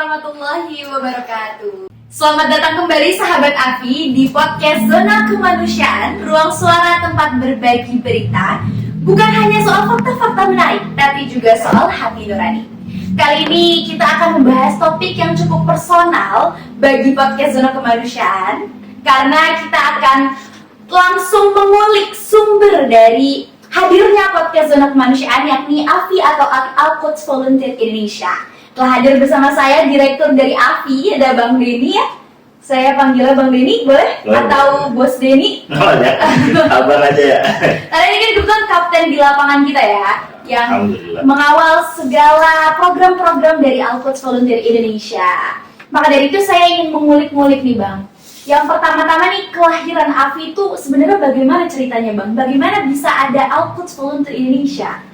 warahmatullahi wabarakatuh. Selamat datang kembali sahabat Afi di podcast Zona Kemanusiaan, ruang suara tempat berbagi berita. Bukan hanya soal fakta-fakta menarik, tapi juga soal hati nurani. Kali ini kita akan membahas topik yang cukup personal bagi podcast Zona Kemanusiaan, karena kita akan langsung mengulik sumber dari hadirnya podcast Zona Kemanusiaan, yakni AFI atau Al-Quds Volunteer Indonesia. Telah hadir bersama saya Direktur dari AFI, ada Bang Denny ya. Saya panggilnya Bang Denny, boleh? Atau Bos Denny? Oh ya, abang aja ya. Karena ini kan kebetulan kapten di lapangan kita ya, yang mengawal segala program-program dari Al-Quds Volunteer Indonesia. Maka dari itu saya ingin mengulik-ngulik nih Bang. Yang pertama-tama nih, kelahiran AFI itu sebenarnya bagaimana ceritanya Bang? Bagaimana bisa ada Al-Quds Volunteer Indonesia?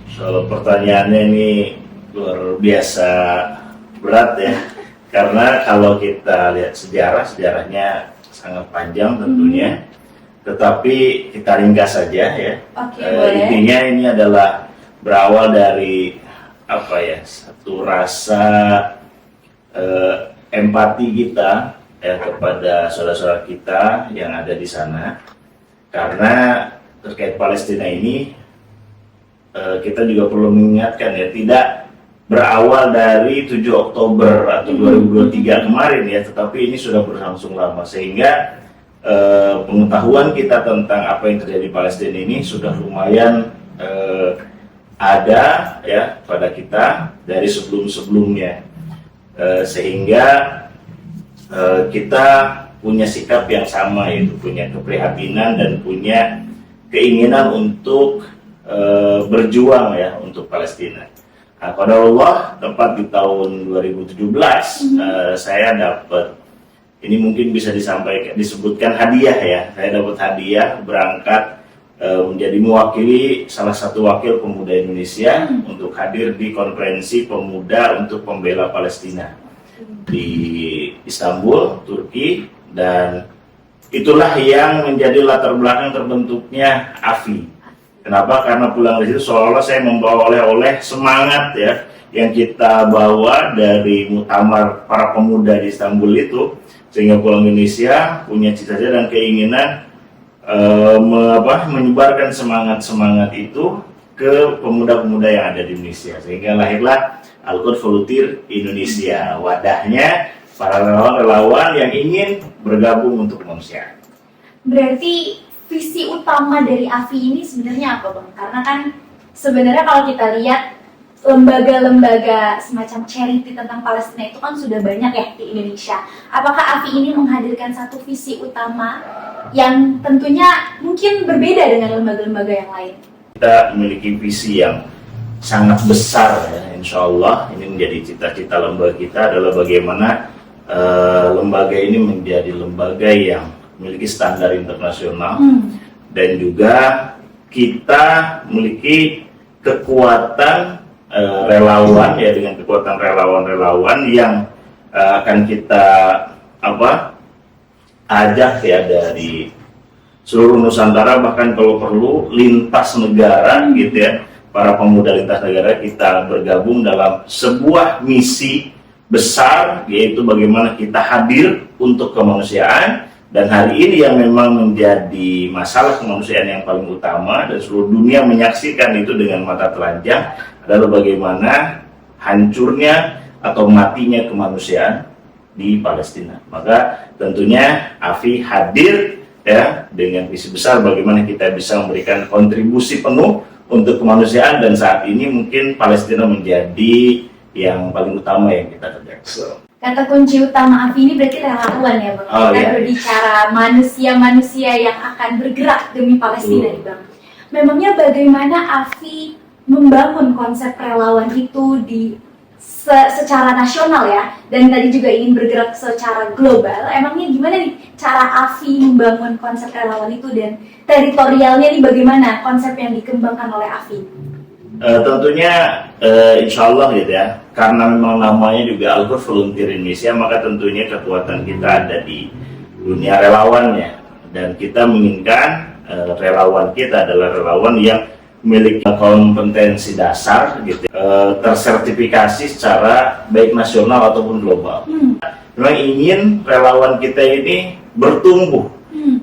Soal pertanyaannya ini luar biasa berat ya. Karena kalau kita lihat sejarahnya sangat panjang tentunya. Tetapi kita ringkas saja ya. Intinya ini adalah berawal dari satu rasa empati kita ya kepada saudara-saudara kita yang ada di sana. Karena terkait Palestina ini kita juga perlu mengingatkan ya, tidak berawal dari 7 Oktober atau 2023 kemarin ya, tetapi ini sudah berlangsung lama, sehingga pengetahuan kita tentang apa yang terjadi di Palestina ini sudah lumayan ada ya pada kita dari sebelum-sebelumnya, sehingga kita punya sikap yang sama, yaitu punya keprihatinan dan punya keinginan untuk berjuang ya untuk Palestina. Nah, qadarullah tepat di tahun 2017 saya dapat, ini mungkin bisa disebutkan hadiah ya. Saya dapat hadiah berangkat menjadi mewakili salah satu wakil pemuda Indonesia untuk hadir di konferensi pemuda untuk pembela Palestina di Istanbul, Turki, dan itulah yang menjadi latar belakang terbentuknya AFI. Kenapa? Karena pulang dari situ seolah-olah saya membawa oleh-oleh semangat ya yang kita bawa dari muktamar para pemuda di Istanbul itu, sehingga pulang Indonesia punya cita-cita dan keinginan menyebarkan semangat itu ke pemuda-pemuda yang ada di Indonesia, sehingga lahirlah Al-Quds Volunteer Indonesia, wadahnya para relawan-relawan yang ingin bergabung untuk kemanusiaan. Berarti visi utama dari AFI ini sebenarnya apa Bang? Karena kan sebenarnya kalau kita lihat lembaga-lembaga semacam charity tentang Palestina itu kan sudah banyak ya di Indonesia. Apakah AFI ini menghadirkan satu visi utama yang tentunya mungkin berbeda dengan lembaga-lembaga yang lain? Kita memiliki visi yang sangat besar ya, insya Allah. Ini menjadi cita-cita lembaga kita adalah bagaimana lembaga ini menjadi lembaga yang memiliki standar internasional, dan juga kita memiliki kekuatan relawan ya, dengan kekuatan relawan-relawan yang akan kita ajak ya dari seluruh Nusantara, bahkan kalau perlu lintas negara gitu ya, para pemuda lintas negara kita bergabung dalam sebuah misi besar, yaitu bagaimana kita hadir untuk kemanusiaan. Dan hari ini yang memang menjadi masalah kemanusiaan yang paling utama dan seluruh dunia menyaksikan itu dengan mata telanjang adalah bagaimana hancurnya atau matinya kemanusiaan di Palestina. Maka tentunya AFI hadir ya dengan visi besar bagaimana kita bisa memberikan kontribusi penuh untuk kemanusiaan, dan saat ini mungkin Palestina menjadi yang paling utama yang kita kerjakan. Kata kunci utama AFI ini berarti relawan ya Bang. Kita berbicara manusia-manusia yang akan bergerak demi Palestina nih Bang. Memangnya bagaimana AFI membangun konsep relawan itu secara nasional ya, dan tadi juga ingin bergerak secara global. Emangnya gimana nih cara AFI membangun konsep relawan itu, dan teritorialnya nih bagaimana konsep yang dikembangkan oleh AFI? Tentunya insya Allah gitu ya, karena memang namanya juga Al-Quds Volunteer Indonesia, maka tentunya kekuatan kita ada di dunia relawannya, dan kita menginginkan relawan kita adalah relawan yang memiliki kompetensi dasar gitu, tersertifikasi secara baik nasional ataupun global. Memang ingin relawan kita ini bertumbuh,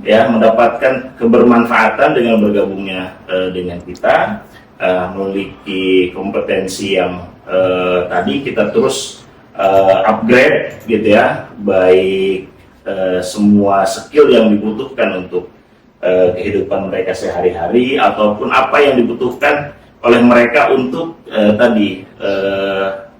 ya, mendapatkan kebermanfaatan dengan bergabungnya dengan kita, memiliki kompetensi yang tadi kita terus upgrade gitu ya, baik semua skill yang dibutuhkan untuk kehidupan mereka sehari-hari ataupun apa yang dibutuhkan oleh mereka untuk tadi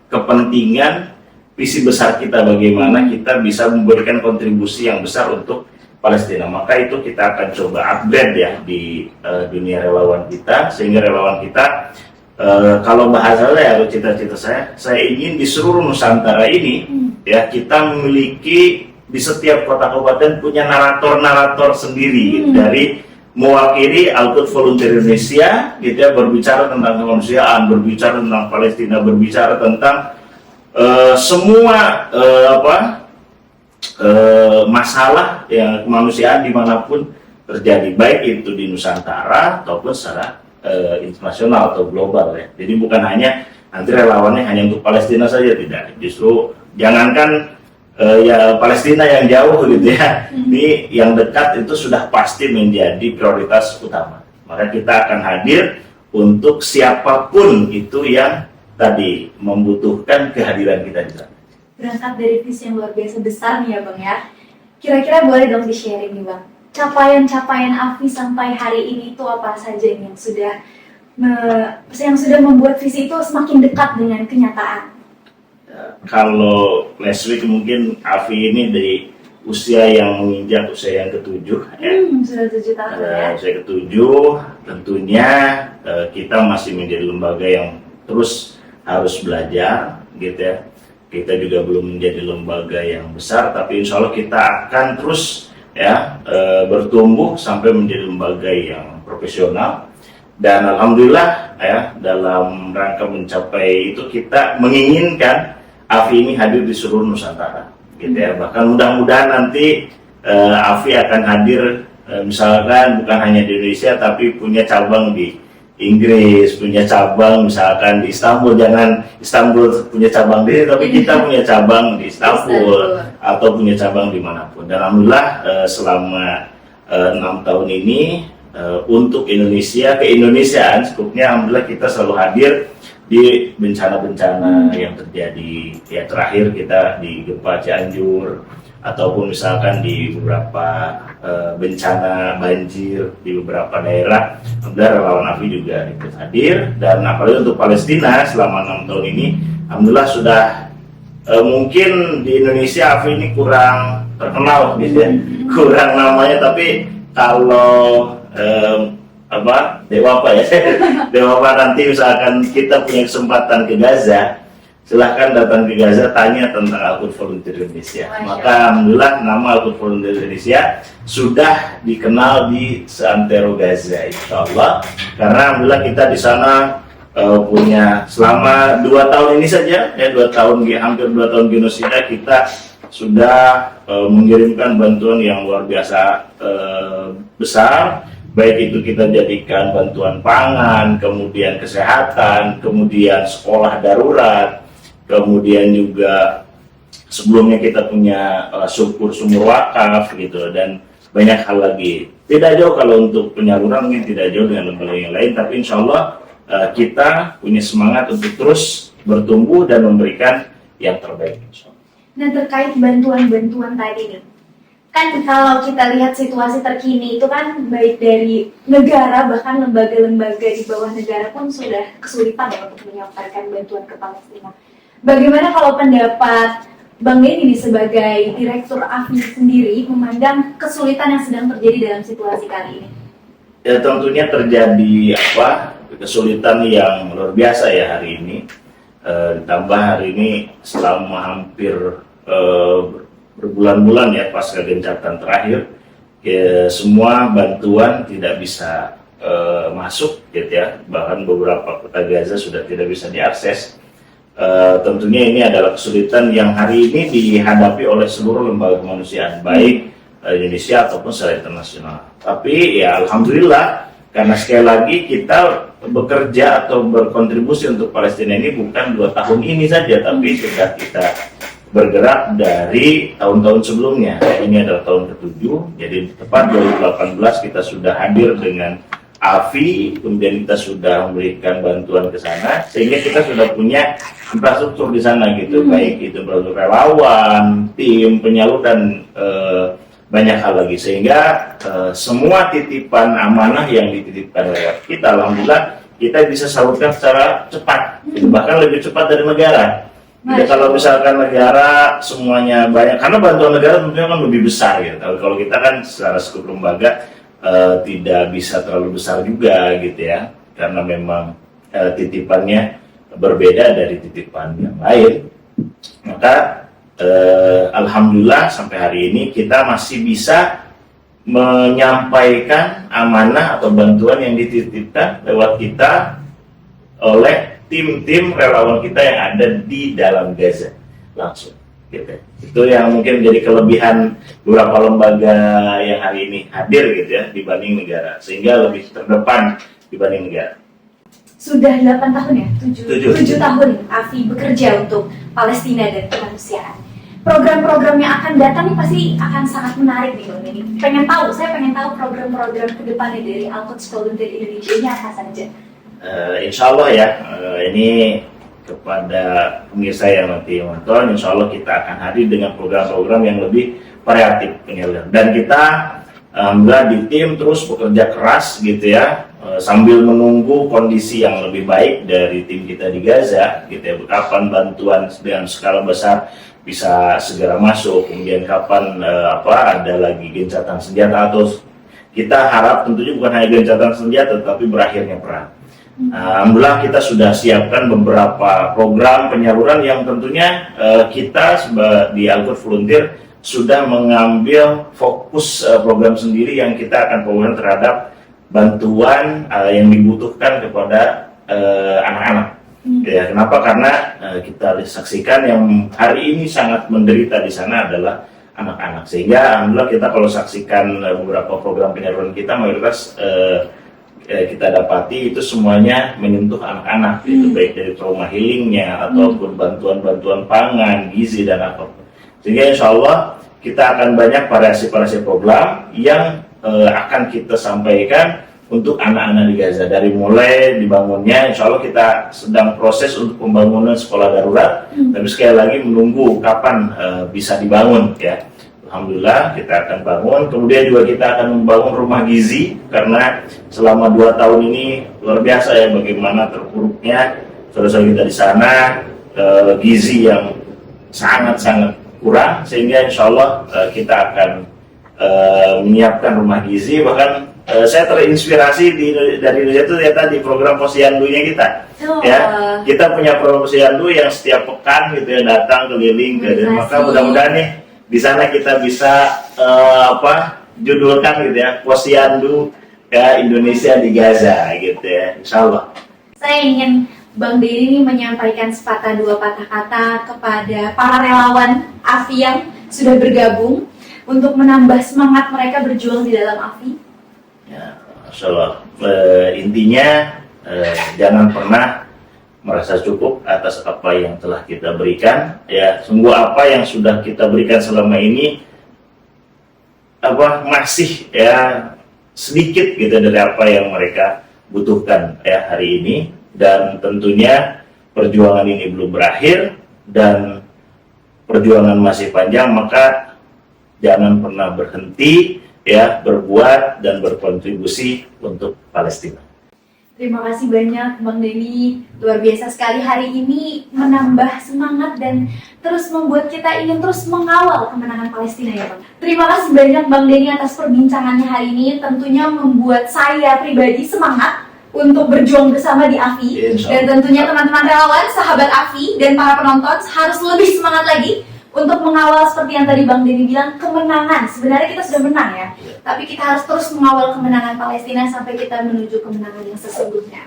kepentingan visi besar kita, bagaimana kita bisa memberikan kontribusi yang besar untuk Palestina. Maka itu kita akan coba upgrade ya di dunia relawan kita, sehingga relawan kita kalau bahasa saya atau cita-cita saya ingin di seluruh Nusantara ini ya kita memiliki di setiap kota kabupaten punya narator-narator sendiri gitu, dari mewakili Al-Quds Volunteer Indonesia gitu ya, berbicara tentang kemanusiaan, berbicara tentang Palestina, berbicara tentang semua masalah yang kemanusiaan dimanapun terjadi, baik itu di Nusantara ataupun secara internasional atau global ya. Jadi bukan hanya nanti relawannya hanya untuk Palestina saja, tidak, justru jangankan ya Palestina yang jauh gitu ya, ini yang dekat itu sudah pasti menjadi prioritas utama. Maka kita akan hadir untuk siapapun itu yang tadi membutuhkan kehadiran kita di sana. Berangkat dari visi yang luar biasa besar nih ya Bang ya. Kira-kira boleh dong di-sharing nih Bang, capaian-capaian AFI sampai hari ini itu apa saja yang sudah membuat visi itu semakin dekat dengan kenyataan? Kalau last week mungkin AFI ini dari usia yang menginjak usia yang ke-7 ya. Sudah 7 tahun ya. Usia ke-7 tentunya kita masih menjadi lembaga yang terus harus belajar gitu ya. Kita juga belum menjadi lembaga yang besar, tapi insya Allah kita akan terus ya bertumbuh sampai menjadi lembaga yang profesional. Dan alhamdulillah ya, dalam rangka mencapai itu kita menginginkan AFI ini hadir di seluruh Nusantara gitu ya. Bahkan mudah-mudahan nanti AFI akan hadir misalkan bukan hanya di Indonesia tapi punya cabang di Inggris, punya cabang misalkan di Istanbul. Jangan Istanbul punya cabang di sini, tapi kita punya cabang di Istanbul atau punya cabang dimanapun. Dan alhamdulillah selama 6 tahun ini untuk Indonesia, keindonesiaan skupnya alhamdulillah kita selalu hadir di bencana-bencana yang terjadi. Ya terakhir kita di gempa Cianjur ataupun misalkan di beberapa bencana banjir di beberapa daerah. Alhamdulillah relawan AFI juga ikut hadir. Dan apalagi untuk Palestina selama 6 tahun ini alhamdulillah sudah mungkin di Indonesia AFI ini kurang terkenal gitu ya, kurang namanya, tapi kalau Dewa apa ya Dewa apa nanti misalkan kita punya kesempatan ke Gaza, silahkan datang ke Gaza, tanya tentang Al-Quds Volunteer Indonesia. Maka alhamdulillah nama Al-Quds Volunteer Indonesia sudah dikenal di seantero Gaza insyaallah, karena alhamdulillah kita di sana punya selama 2 tahun ini saja ya, 2 tahun hampir 2 tahun genosida, kita sudah mengirimkan bantuan yang luar biasa besar. Baik itu kita jadikan bantuan pangan, kemudian kesehatan, kemudian sekolah darurat, kemudian juga sebelumnya kita punya sumur wakaf gitu, dan banyak hal lagi. Tidak jauh kalau untuk penyaluran mungkin tidak jauh dengan lembaga yang lain, tapi insya Allah kita punya semangat untuk terus bertumbuh dan memberikan yang terbaik. Nah terkait bantuan-bantuan tadi nih, kan kalau kita lihat situasi terkini itu kan baik dari negara bahkan lembaga-lembaga di bawah negara pun sudah kesulitan ya untuk menyampaikan bantuan ke Palestina. Bagaimana kalau pendapat Bang Denny sebagai Direktur AFI sendiri memandang kesulitan yang sedang terjadi dalam situasi kali ini? Ya tentunya terjadi kesulitan yang luar biasa ya hari ini. Ditambah hari ini selama hampir berbulan-bulan ya pasca gencatan terakhir, semua bantuan tidak bisa masuk gitu ya, bahkan beberapa kota Gaza sudah tidak bisa diakses. Tentunya ini adalah kesulitan yang hari ini dihadapi oleh seluruh lembaga kemanusiaan baik Indonesia ataupun secara internasional. Tapi ya alhamdulillah Karena sekali lagi kita bekerja atau berkontribusi untuk Palestina ini bukan 2 tahun ini saja, tapi sudah kita bergerak dari tahun-tahun sebelumnya. Ini adalah tahun ke-7, jadi tepat 2018 kita sudah hadir dengan AFI, kemudian kita sudah memberikan bantuan ke sana, sehingga kita sudah punya infrastruktur di sana gitu, baik itu untuk relawan, tim penyalur dan banyak hal lagi, sehingga semua titipan amanah yang dititipkan lewat kita, alhamdulillah kita bisa salurkan secara cepat, bahkan lebih cepat dari negara. Jadi kalau misalkan negara semuanya banyak, karena bantuan negara tentunya kan lebih besar ya. Kalau kita kan secara skup lembaga tidak bisa terlalu besar juga gitu ya, karena memang titipannya berbeda dari titipan yang lain. Maka alhamdulillah sampai hari ini kita masih bisa menyampaikan amanah atau bantuan yang dititipkan lewat kita oleh tim-tim relawan kita yang ada di dalam Gaza langsung gitu. Itu yang mungkin menjadi kelebihan beberapa lembaga yang hari ini hadir gitu ya dibanding negara, sehingga lebih terdepan dibanding negara. Sudah 8 tahun ya? 7 7 tahun AFI bekerja untuk Palestina dan kemanusiaan. Program-program yang akan datang nih pasti akan sangat menarik nih Bang Denny. Saya pengen tahu program-program ke depannya dari Al-Quds Volunteer Indonesia ini apa saja? Insya Allah ya, ini kepada pemirsa yang nanti menonton, insya Allah kita akan hadir dengan program-program yang lebih variatif penyaluran. Dan kita alhamdulillah di tim terus bekerja keras gitu ya, sambil menunggu kondisi yang lebih baik dari tim kita di Gaza gitu ya, kapan bantuan dengan skala besar bisa segera masuk, kemudian kapan ada lagi gencatan senjata, atau kita harap tentunya bukan hanya gencatan senjata tapi berakhirnya perang. Alhamdulillah kita sudah siapkan beberapa program penyaluran yang tentunya kita di Al-Quds Volunteer sudah mengambil fokus program sendiri yang kita akan fokuskan terhadap bantuan yang dibutuhkan kepada anak-anak. Ya, kenapa? Karena kita saksikan yang hari ini sangat menderita di sana adalah anak-anak, sehingga alhamdulillah kita kalau saksikan beberapa program penyaluran kita mayoritas kita dapati itu semuanya menyentuh anak-anak, itu baik dari trauma healingnya ataupun bantuan-bantuan pangan, gizi dan apapun. Sehingga insya Allah kita akan banyak variasi-variasi program yang akan kita sampaikan untuk anak-anak di Gaza. Dari mulai dibangunnya, insya Allah kita sedang proses untuk pembangunan sekolah darurat, tapi sekali lagi menunggu kapan bisa dibangun ya. Alhamdulillah kita akan bangun, kemudian juga kita akan membangun rumah gizi, karena selama 2 tahun ini luar biasa ya bagaimana terpuruknya saudara-saudara kita di sana, gizi yang sangat-sangat kurang, sehingga insya Allah kita akan menyiapkan rumah gizi. Bahkan saya terinspirasi dari Indonesia itu ternyata di program Posyandu-nya kita. Ya, kita punya program Posyandu yang setiap pekan gitu ya datang keliling ke, maka mudah-mudahan nih di sana kita bisa judulkan gitu ya, Posyandu ya Indonesia di Gaza gitu ya, insya Allah. Saya ingin Bang Denny menyampaikan sepatah dua patah kata kepada para relawan AFI yang sudah bergabung untuk menambah semangat mereka berjuang di dalam AFI. Ya, insya Allah. Intinya jangan pernah merasa cukup atas apa yang telah kita berikan ya. Sungguh apa yang sudah kita berikan selama ini masih ya sedikit gitu dari apa yang mereka butuhkan ya hari ini, dan tentunya perjuangan ini belum berakhir dan perjuangan masih panjang. Maka jangan pernah berhenti ya berbuat dan berkontribusi untuk Palestina. Terima kasih banyak Bang Denny, luar biasa sekali hari ini menambah semangat dan terus membuat kita ingin terus mengawal kemenangan Palestina ya Bang. Terima kasih banyak Bang Denny atas perbincangannya hari ini, tentunya membuat saya pribadi semangat untuk berjuang bersama di AFI, dan tentunya teman-teman relawan, sahabat AFI dan para penonton harus lebih semangat lagi untuk mengawal seperti yang tadi Bang Denny bilang, kemenangan. Sebenarnya kita sudah menang ya, tapi kita harus terus mengawal kemenangan Palestina sampai kita menuju kemenangan yang sesungguhnya.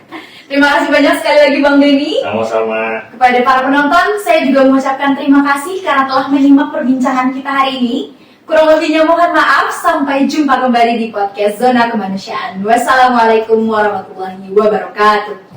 Terima kasih banyak sekali lagi Bang Denny. Sama-sama. Kepada para penonton, saya juga mengucapkan terima kasih karena telah menyimak perbincangan kita hari ini. Kurang lebihnya mohon maaf, sampai jumpa kembali di podcast Zona Kemanusiaan. Wassalamualaikum warahmatullahi wabarakatuh.